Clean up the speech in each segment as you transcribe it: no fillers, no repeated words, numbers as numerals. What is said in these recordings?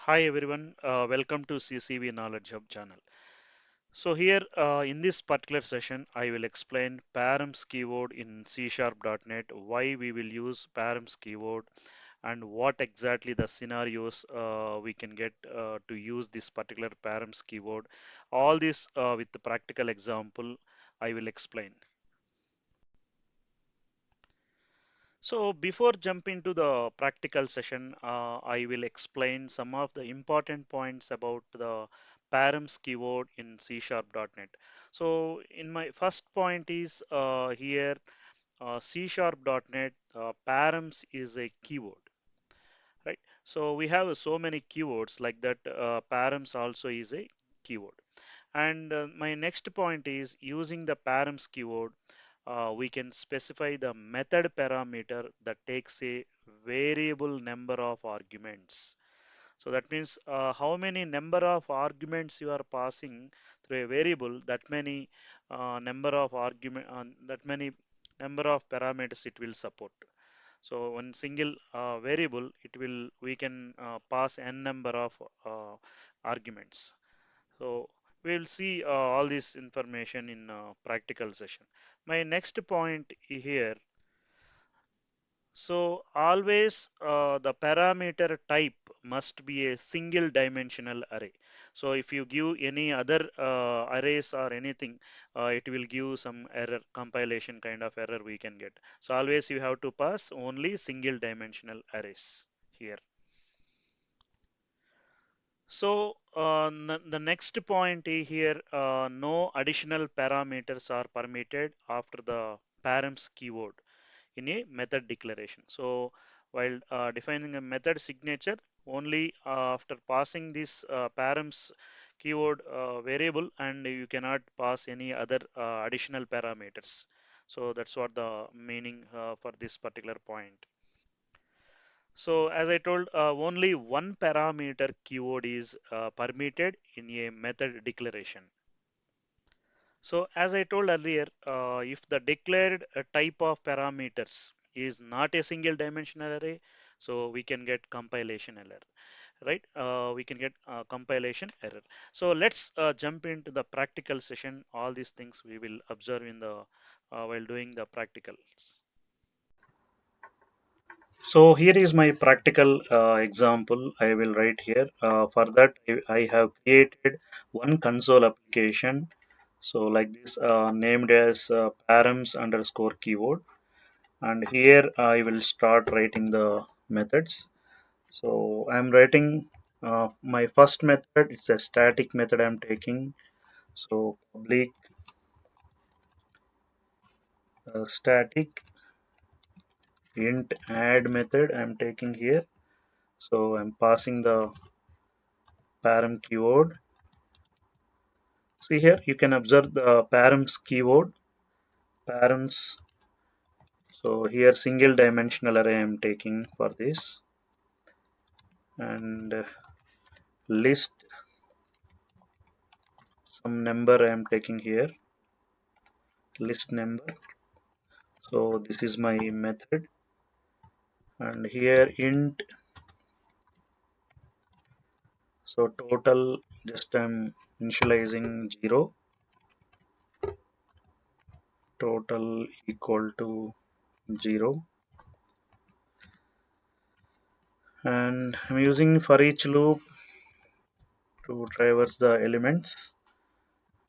Hi everyone, welcome to CCV Knowledge Hub channel. So here in this particular session, I will explain params keyword in C#.NET, why we will use params keyword, and what exactly the scenarios we can get to use this particular params keyword. All this with the practical example I will explain. So before jumping to the practical session, I will explain some of the important points about the params keyword in C#.NET. So in my first point is here C#.NET params is a keyword, right? So we have so many keywords like that. Params also is a keyword. And my next point is using the params keyword, we can specify the method parameter that takes a variable number of arguments. So that means how many number of arguments you are passing through a variable, that many that many number of parameters it will support. So one single variable, it will we can pass n number of arguments. So we'll see all this information in practical session. My next point here. So always the parameter type must be a single dimensional array. So if you give any other arrays or anything, it will give some error, compilation kind of error we can get. So always you have to pass only single dimensional arrays here. So the next point here, no additional parameters are permitted after the params keyword in a method declaration. So while defining a method signature, only after passing this params keyword variable, and you cannot pass any other additional parameters. So that's what the meaning for this particular point. So as I told, only one parameter keyword is permitted in a method declaration. So as I told earlier, if the declared type of parameters is not a single dimensional array, so we can get compilation error, right? We can get compilation error. So let's jump into the practical session. All these things we will observe in the while doing the practicals. So here is my practical example I will write here. For that I have created one console application. So like this named as params underscore keyword, and here I will start writing the methods. So I'm writing my first method. It's a static method I'm taking. So public static int add method I'm taking here. So I'm passing the param keyword. See here, you can observe the params keyword, params. So here single dimensional array I am taking for this, and list some number I am taking here, list number. So this is my method, and here int. So total, just I'm initializing 0, total equal to 0, and I'm using for each loop to traverse the elements,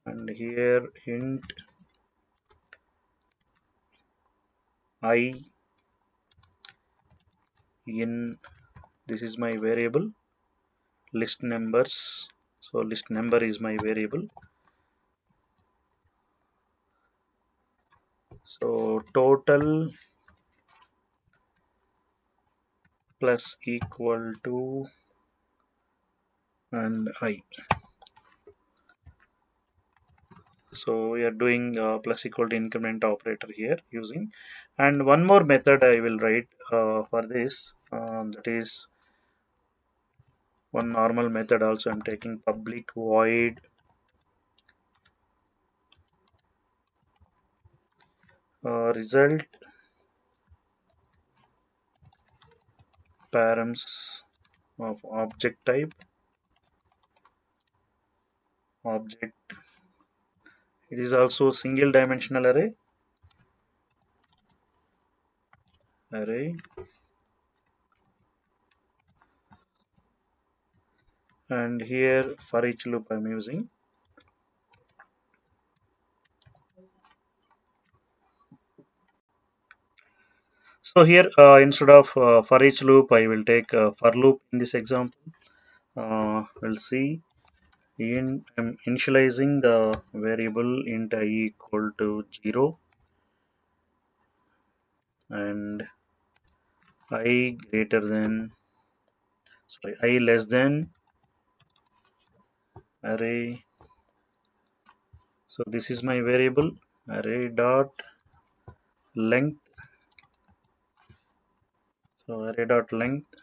and here int I in, this is my variable, list numbers. So list number is my variable. So total plus equal to and I. So we are doing plus equal to increment operator here using, and one more method I will write for this, that is one normal method also I'm taking, public void result params of object type. object. It is also single dimensional array, and here for each loop I'm using. So here instead of for each loop I will take for loop in this example. We'll see I'm initializing the variable int I equal to 0 and I greater than, sorry, I less than array. So this is my variable array dot length. So array dot length.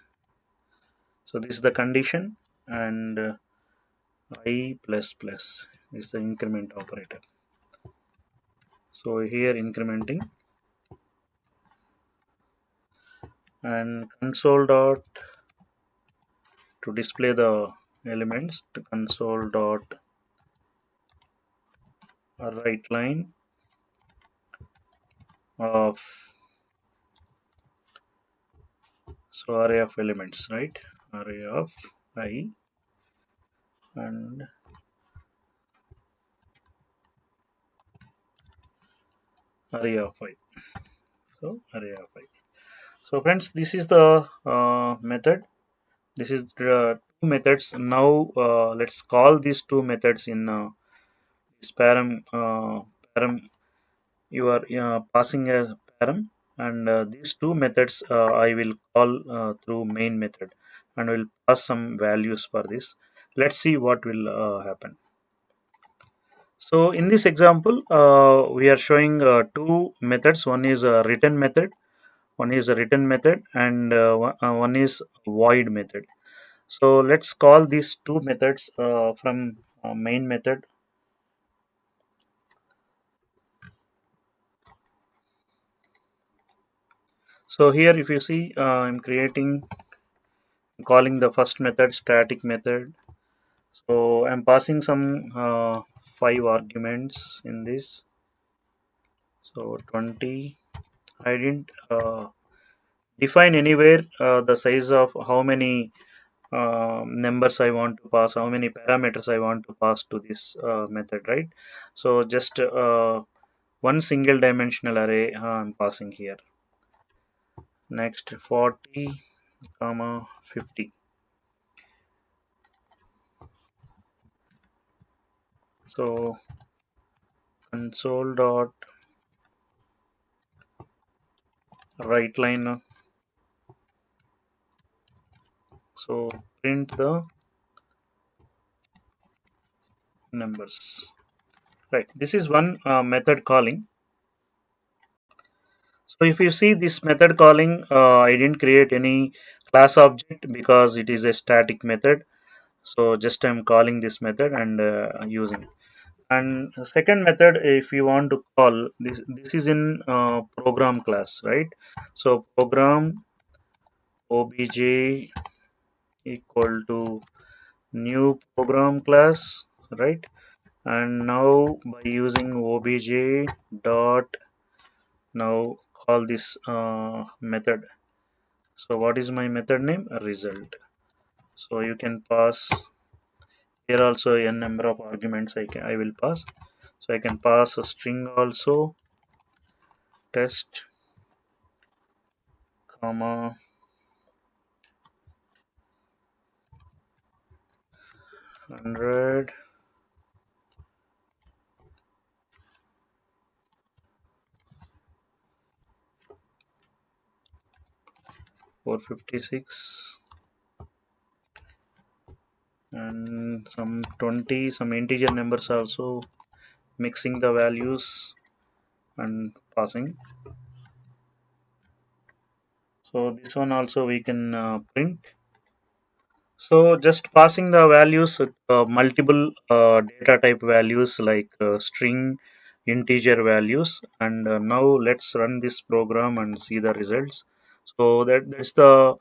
So this is the condition, and I plus plus is the increment operator. So here incrementing, and console dot to display the elements, to console dot write line of, so array of elements, right? Array of I and array of I. So array of I. So friends, this is the method. This is the two methods. Now let's call these two methods in this param. You are passing a param, and these two methods I will call through main method, and will pass some values for this. Let's see what will happen. So in this example, we are showing two methods. One is a return method, and one is void method. So let's call these two methods from main method. So here, if you see, I'm calling the first method static method. So I'm passing some five arguments in this. So 20. I didn't define anywhere the size of how many numbers I want to pass, how many parameters I want to pass to this method, right? So just one single dimensional array I'm passing here. Next 40 comma 50. So console dot write line, so print the numbers, right? This is one method calling. So if you see this method calling, I didn't create any class object because it is a static method. So just I'm calling this method and using. And second method, if you want to call this is in program class, right? So program obj equal to new program class, right? And now by using obj dot, now call this method. So what is my method name? Result. So you can pass here also n number of arguments I will pass. So I can pass a string also, test comma 100, or 56, and some 20, some integer numbers also, mixing the values and passing. So this one also we can print. So just passing the values, multiple data type values like string, integer values, and now let's run this program and see the results. So that's the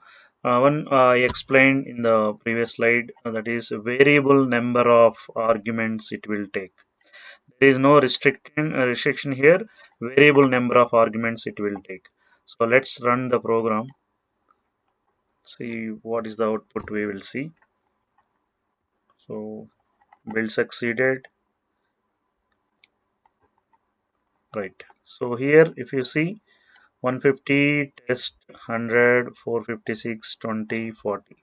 One I explained in the previous slide, that is variable number of arguments it will take. There is no restriction here. Variable number of arguments it will take. So let's run the program. See what is the output we will see. So build succeeded. Right. So here if you see 150 test 100 456 20 40.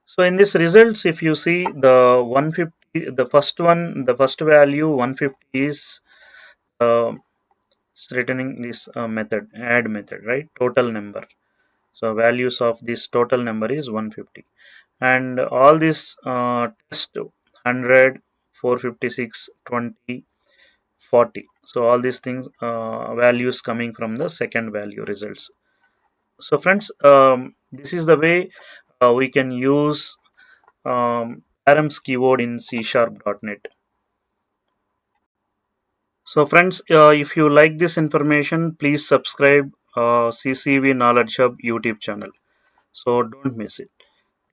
So in this results, if you see the 150, the first value 150 is uh, returning this method, add method, right? Total number. So values of this total number is 150, and all this test 100, 456, 20, 40. So all these things values coming from the second value results. So friends, this is the way we can use params keyword in C#.NET. So friends, if you like this information, please subscribe CCV Knowledge Hub YouTube channel. So don't miss it.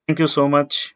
Thank you so much.